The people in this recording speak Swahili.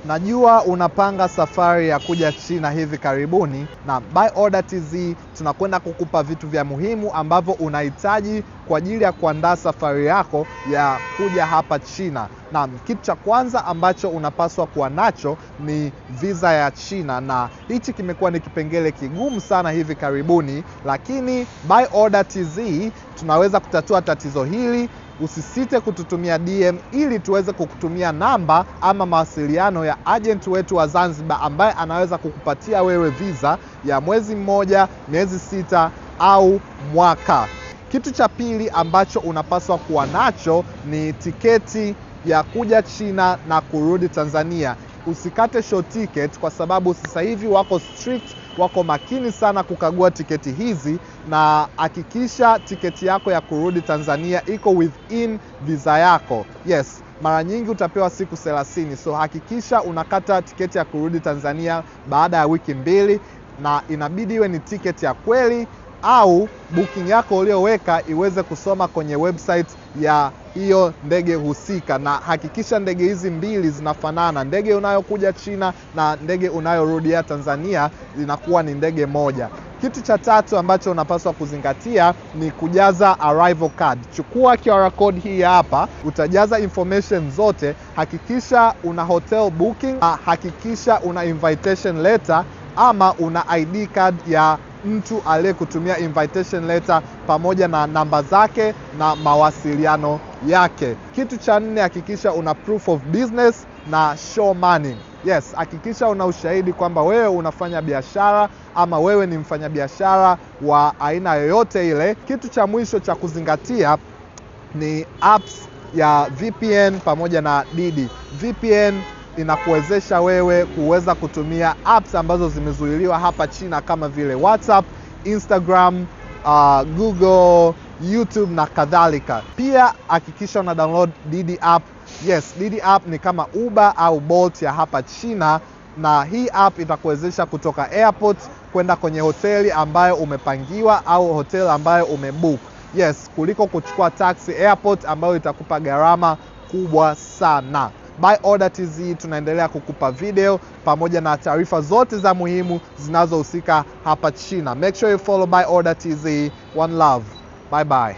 Najua unapanga safari ya kuja China hivi karibuni, na Buy Order TZ tunakwenda kukupa vitu vya muhimu ambavyo unahitaji kwa ajili ya kuandaa safari yako ya kuja hapa China. Na kitu cha kwanza ambacho unapaswa kuwa nacho ni visa ya China, na hichi kimekuwa ni kipengele kigumu sana hivi karibuni, lakini Buy Order TZ tunaweza kutatua tatizo hili. Usisite kututumia DM ili tuweze kukutumia namba ama mawasiliano ya agent wetu wa Zanzibar ambaye anaweza kukupatia wewe visa ya mwezi mmoja, miezi 6 au mwaka. Kitu cha pili ambacho unapaswa kuwa nacho ni tiketi ya kuja China na kurudi Tanzania. Usikate short ticket kwa sababu sasa hivi wako strict, wako makini sana kukagua tiketi hizi, na hakikisha tiketi yako ya kurudi Tanzania iko within visa yako. Yes, mara nyingi utapewa siku 30, so hakikisha unakata tiketi ya kurudi Tanzania baada ya wiki 2, na inabidi iwe ni tiketi ya kweli au booking yako ulioweka iweze kusoma kwenye website ya hiyo ndege husika, na hakikisha ndege hizi mbili zinafanana. Ndege unayokuja China na ndege unayorudia Tanzania zinakuwa ni ndege moja. Kitu cha tatu ambacho unapaswa kuzingatia ni kujaza arrival card. Chukua QR code hii hapa, utajaza information zote. Hakikisha una hotel booking, hakikisha una invitation letter ama una ID card ya mtu aliyekutumia invitation letter pamoja na namba zake na mawasiliano yake. Kitu cha 4, hakikisha una proof of business na show money. Yes, hakikisha una ushahidi kwamba wewe unafanya biashara ama wewe ni mfanyabiashara wa aina yoyote ile. Kitu cha mwisho cha kuzingatia ni apps ya VPN pamoja na Didi. VPN inakuwezesha wewe kuweza kutumia apps ambazo zimezuiliwa hapa China kama vile WhatsApp, Instagram, Google, YouTube na kadhalika. Pia hakikisha una download Didi app. Yes, Didi app ni kama Uber au Bolt ya hapa China, na hii app itakuwezesha kutoka airport kwenda kwenye hoteli ambayo umepangiwa au hoteli ambayo umebook. Yes, kuliko kuchukua taxi airport ambayo itakupa gharama kubwa sana. Buy Order TZ tunaendelea kukupa video pamoja na taarifa zote za muhimu zinazohusika hapa China. Make sure you follow Buy Order TZ. One love. Bye bye.